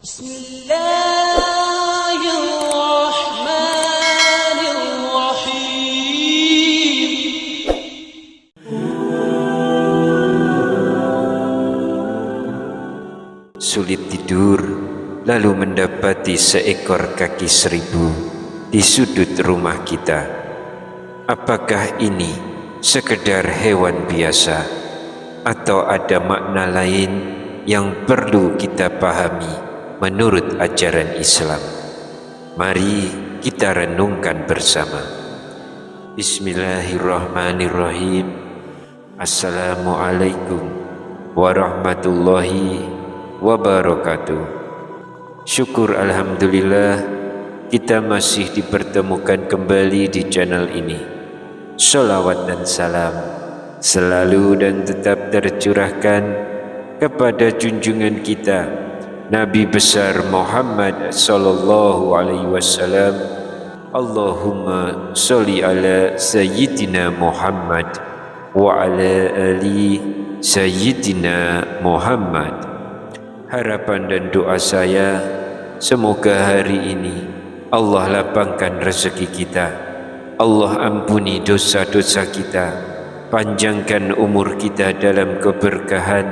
Bismillahirrahmanirrahim. Sulit tidur, lalu mendapati seekor kaki seribu di sudut rumah kita. Apakah ini sekedar hewan biasa atau ada makna lain yang perlu kita pahami menurut ajaran Islam? Mari kita renungkan bersama. Bismillahirrahmanirrahim. Assalamualaikum warahmatullahi wabarakatuh. Syukur alhamdulillah kita masih dipertemukan kembali di channel ini. Sholawat dan salam selalu dan tetap tercurahkan kepada junjungan kita Nabi besar Muhammad sallallahu alaihi wasallam. Allahumma sholli ala sayyidina Muhammad wa ala ali sayyidina Muhammad. Harapan dan doa saya, semoga hari ini Allah lapangkan rezeki kita, Allah ampuni dosa-dosa kita, panjangkan umur kita dalam keberkahan,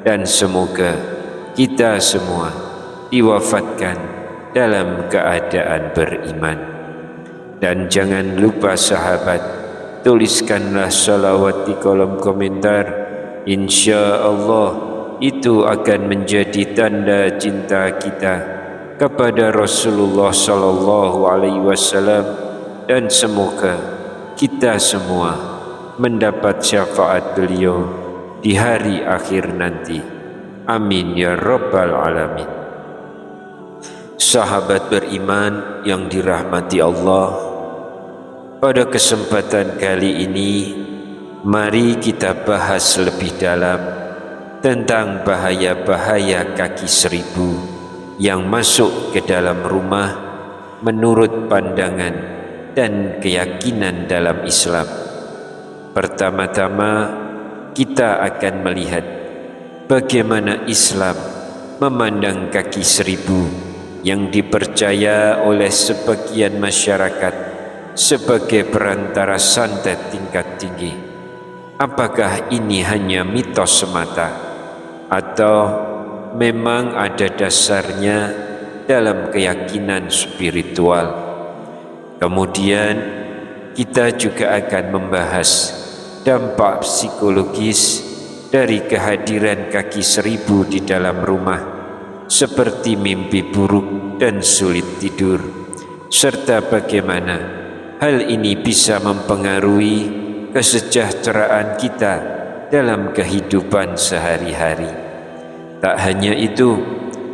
dan semoga kita semua diwafatkan dalam keadaan beriman. Dan jangan lupa sahabat, tuliskanlah salawat di kolom komentar. Insya Allah itu akan menjadi tanda cinta kita kepada Rasulullah sallallahu alaihi wasallam, dan semoga kita semua mendapat syafaat beliau di hari akhir nanti. Amin ya rabbal alamin. Sahabat beriman yang dirahmati Allah, pada kesempatan kali ini mari kita bahas lebih dalam tentang bahaya-bahaya kaki seribu yang masuk ke dalam rumah menurut pandangan dan keyakinan dalam Islam. Pertama-tama kita akan melihat bagaimana Islam memandang kaki seribu yang dipercaya oleh sebagian masyarakat sebagai perantara santet tingkat tinggi. Apakah ini hanya mitos semata atau memang ada dasarnya dalam keyakinan spiritual? Kemudian kita juga akan membahas dampak psikologis dari kehadiran kaki seribu di dalam rumah, seperti mimpi buruk dan sulit tidur, serta bagaimana hal ini bisa mempengaruhi kesejahteraan kita dalam kehidupan sehari-hari. Tak hanya itu,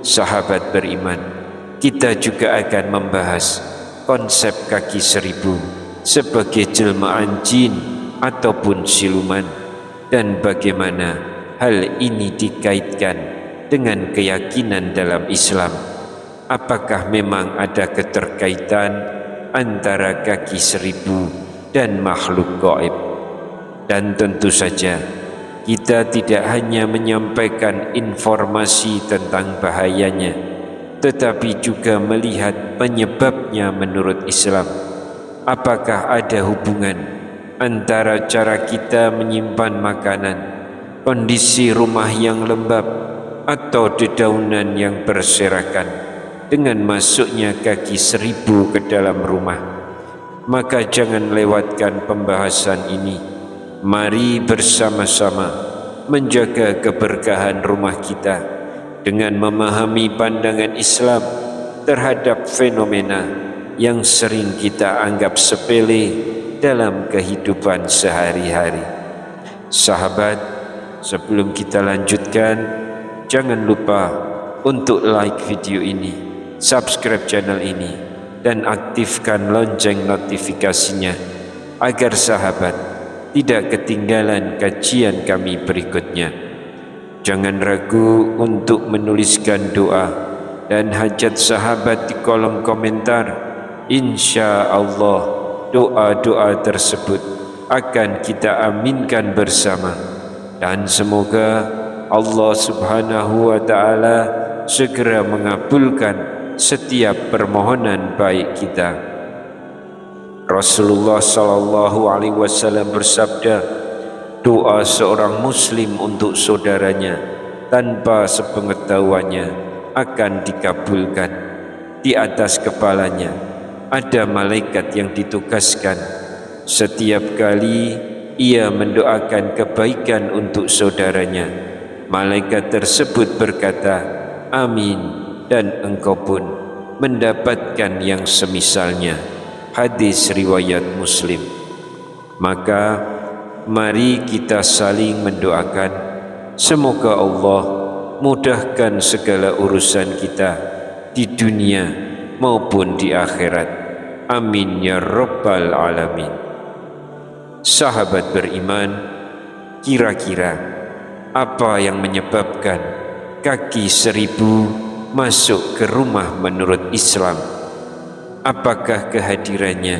sahabat beriman, kita juga akan membahas konsep kaki seribu sebagai jelmaan jin ataupun siluman, dan bagaimana hal ini dikaitkan dengan keyakinan dalam Islam. Apakah memang ada keterkaitan antara kaki seribu dan makhluk gaib? Dan tentu saja kita tidak hanya menyampaikan informasi tentang bahayanya, tetapi juga melihat penyebabnya menurut Islam. Apakah ada hubungan antara cara kita menyimpan makanan, kondisi rumah yang lembab, atau dedaunan yang berserakan dengan masuknya kaki seribu ke dalam rumah? Maka jangan lewatkan pembahasan ini. Mari bersama-sama menjaga keberkahan rumah kita dengan memahami pandangan Islam terhadap fenomena yang sering kita anggap sepele dalam kehidupan sehari-hari. Sahabat, sebelum kita lanjutkan, jangan lupa untuk like video ini, subscribe channel ini, dan aktifkan lonceng notifikasinya agar sahabat tidak ketinggalan kajian kami berikutnya. Jangan ragu untuk menuliskan doa dan hajat sahabat di kolom komentar. Insya Allah doa-doa tersebut akan kita aminkan bersama, dan semoga Allah Subhanahu wa Ta'ala segera mengabulkan setiap permohonan baik kita. Rasulullah sallallahu alaihi wasallam bersabda, doa seorang muslim untuk saudaranya tanpa sepengetahuannya akan dikabulkan. Di atas kepalanya ada malaikat yang ditugaskan. Setiap kali ia mendoakan kebaikan untuk saudaranya, malaikat tersebut berkata, amin, dan engkau pun mendapatkan yang semisalnya. Hadis riwayat Muslim. Maka mari kita saling mendoakan, semoga Allah mudahkan segala urusan kita di dunia maupun di akhirat. Amin ya rabbal alamin. Sahabat beriman, kira-kira apa yang menyebabkan kaki 1000 masuk ke rumah menurut Islam? Apakah kehadirannya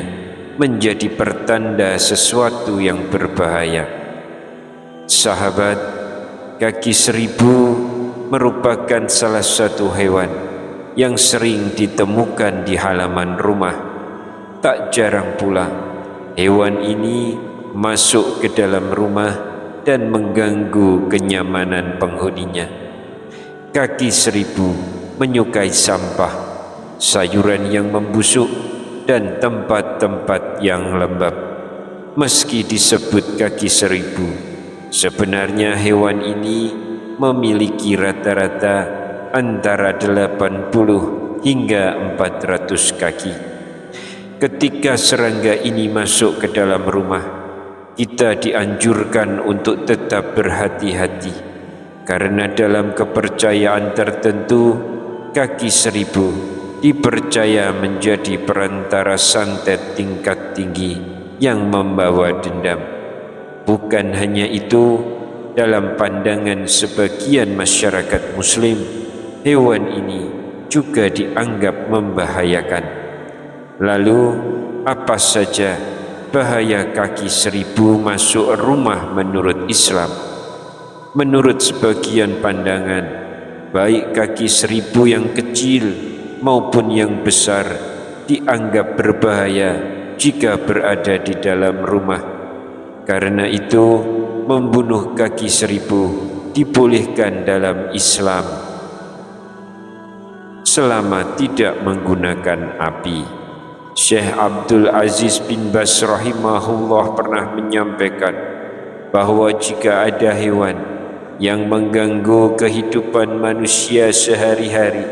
menjadi pertanda sesuatu yang berbahaya? Sahabat, kaki 1000 merupakan salah satu hewan yang sering ditemukan di halaman rumah. Tak jarang pula hewan ini masuk ke dalam rumah dan mengganggu kenyamanan penghuninya. Kaki 1000 menyukai sampah, sayuran yang membusuk, dan tempat-tempat yang lembab. Meski disebut kaki 1000, sebenarnya hewan ini memiliki rata-rata antara 80 hingga 400 kaki. Ketika serangga ini masuk ke dalam rumah, kita dianjurkan untuk tetap berhati-hati, karena dalam kepercayaan tertentu, kaki 1000 dipercaya menjadi perantara santet tingkat tinggi yang membawa dendam. Bukan hanya itu, dalam pandangan sebagian masyarakat Muslim, hewan ini juga dianggap membahayakan. Lalu, apa saja bahaya kaki 1000 masuk rumah menurut Islam? Menurut sebagian pandangan, baik kaki 1000 yang kecil maupun yang besar dianggap berbahaya jika berada di dalam rumah. Karena itu, membunuh kaki 1000 dibolehkan dalam Islam selama tidak menggunakan api. Syekh Abdul Aziz bin Baz rahimahullah pernah menyampaikan bahwa jika ada hewan yang mengganggu kehidupan manusia sehari-hari,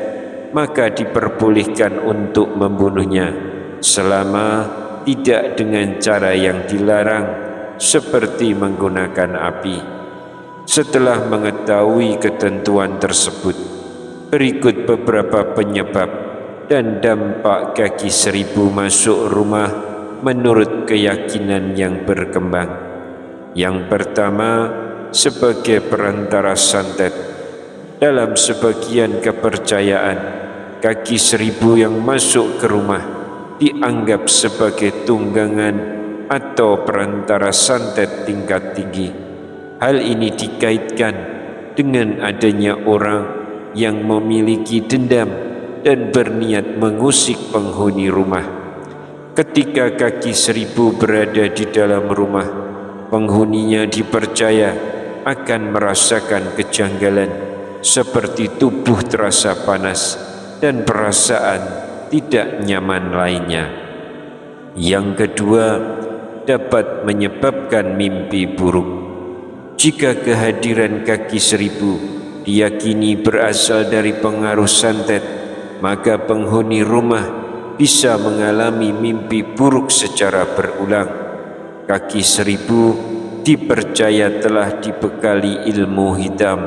maka diperbolehkan untuk membunuhnya selama tidak dengan cara yang dilarang seperti menggunakan api. Setelah mengetahui ketentuan tersebut, berikut beberapa penyebab dan dampak kaki 1000 masuk rumah menurut keyakinan yang berkembang. Yang pertama, sebagai perantara santet. Dalam sebagian kepercayaan, kaki 1000 yang masuk ke rumah dianggap sebagai tunggangan atau perantara santet tingkat tinggi. Hal ini dikaitkan dengan adanya orang yang memiliki dendam dan berniat mengusik penghuni rumah. Ketika kaki 1000 berada di dalam rumah, penghuninya dipercaya akan merasakan kejanggalan seperti tubuh terasa panas dan perasaan tidak nyaman lainnya. Yang kedua, dapat menyebabkan mimpi buruk. Jika kehadiran kaki 1000 diyakini berasal dari pengaruh santet, maka penghuni rumah bisa mengalami mimpi buruk secara berulang. Kaki 1000 dipercaya telah dibekali ilmu hitam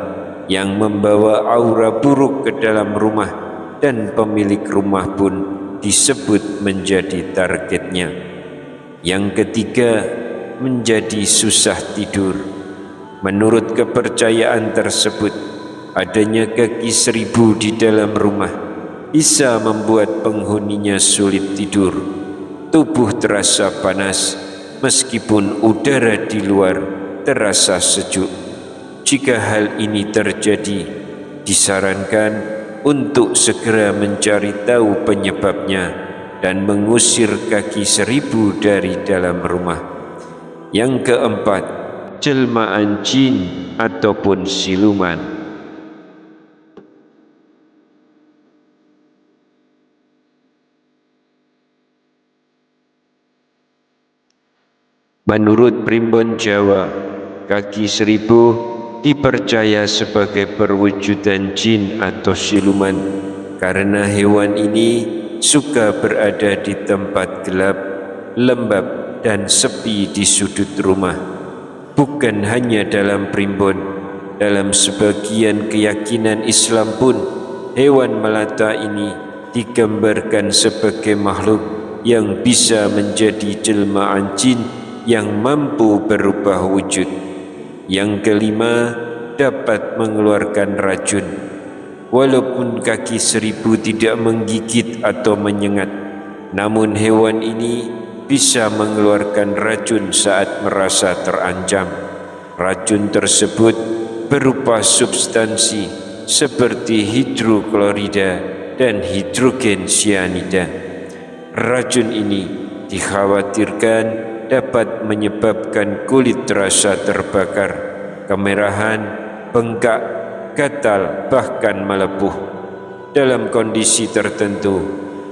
yang membawa aura buruk ke dalam rumah, dan pemilik rumah pun disebut menjadi targetnya. Yang ketiga, menjadi susah tidur. Menurut kepercayaan tersebut, adanya kaki 1000 di dalam rumah bisa membuat penghuninya sulit tidur. Tubuh terasa panas meskipun udara di luar terasa sejuk. Jika hal ini terjadi, disarankan untuk segera mencari tahu penyebabnya dan mengusir kaki 1000 dari dalam rumah. Yang keempat, jelmaan jin ataupun siluman. Menurut primbon Jawa, kaki 1000 dipercaya sebagai perwujudan jin atau siluman karena hewan ini suka berada di tempat gelap, lembab dan sepi di sudut rumah. Bukan hanya dalam primbon, dalam sebagian keyakinan Islam pun hewan melata ini digambarkan sebagai makhluk yang bisa menjadi jelmaan jin yang mampu berubah wujud. Yang kelima, dapat mengeluarkan racun. Walaupun kaki 1000 tidak menggigit atau menyengat, namun hewan ini bisa mengeluarkan racun saat merasa terancam. Racun tersebut berupa substansi seperti hidroklorida dan hidrogen cyanida. Racun ini dikhawatirkan dapat menyebabkan kulit terasa terbakar, kemerahan, bengkak, gatal, bahkan melepuh. Dalam kondisi tertentu,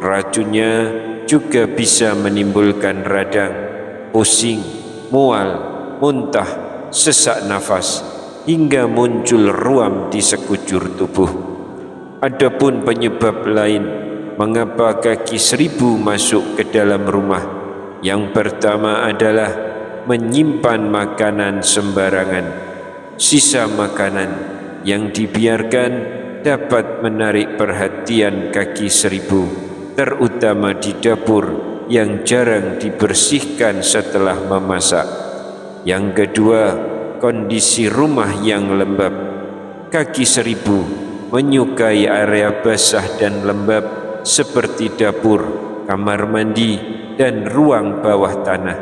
racunnya juga bisa menimbulkan radang, pusing, mual, muntah, sesak nafas, hingga muncul ruam di sekujur tubuh. Adapun penyebab lain mengapa kaki 1000 masuk ke dalam rumah, yang pertama adalah menyimpan makanan sembarangan. Sisa makanan yang dibiarkan dapat menarik perhatian kaki 1000, terutama di dapur yang jarang dibersihkan setelah memasak. Yang kedua, kondisi rumah yang lembab. Kaki 1000 menyukai area basah dan lembab seperti dapur, kamar mandi, dan ruang bawah tanah.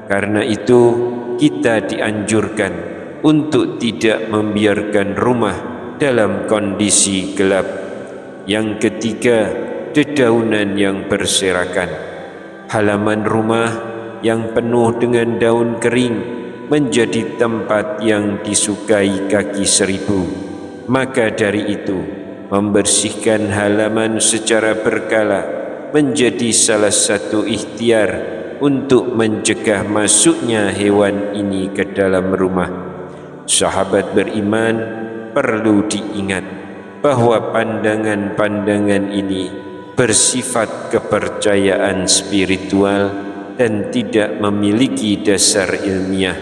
Karena itu, kita dianjurkan untuk tidak membiarkan rumah dalam kondisi gelap. Yang ketiga, dedaunan yang berserakan. Halaman rumah yang penuh dengan daun kering menjadi tempat yang disukai kaki 1000. Maka dari itu, membersihkan halaman secara berkala menjadi salah satu ikhtiar untuk mencegah masuknya hewan ini ke dalam rumah. Sahabat beriman, perlu diingat bahwa pandangan-pandangan ini bersifat kepercayaan spiritual dan tidak memiliki dasar ilmiah.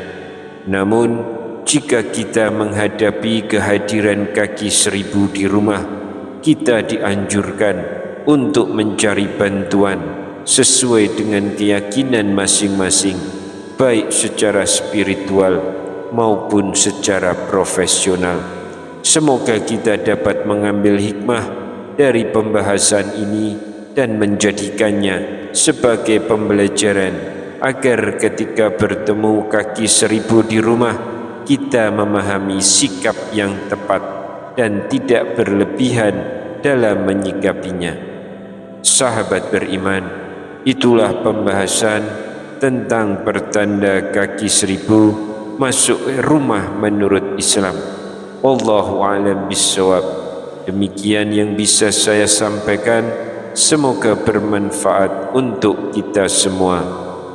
Namun, jika kita menghadapi kehadiran kaki 1000 di rumah, kita dianjurkan untuk mencari bantuan sesuai dengan keyakinan masing-masing, baik secara spiritual maupun secara profesional. Semoga kita dapat mengambil hikmah dari pembahasan ini dan menjadikannya sebagai pembelajaran agar ketika bertemu kaki 1000 di rumah, kita memahami sikap yang tepat dan tidak berlebihan dalam menyikapinya. Sahabat beriman, itulah pembahasan tentang pertanda kaki 1000 masuk rumah menurut Islam. Wallahu a'lam bishawab. Demikian yang bisa saya sampaikan, semoga bermanfaat untuk kita semua.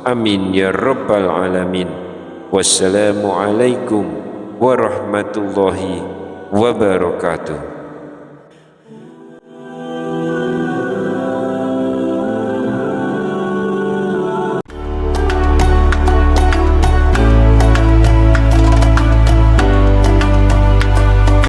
Amin ya rabbal alamin. Wassalamualaikum warahmatullahi wabarakatuh.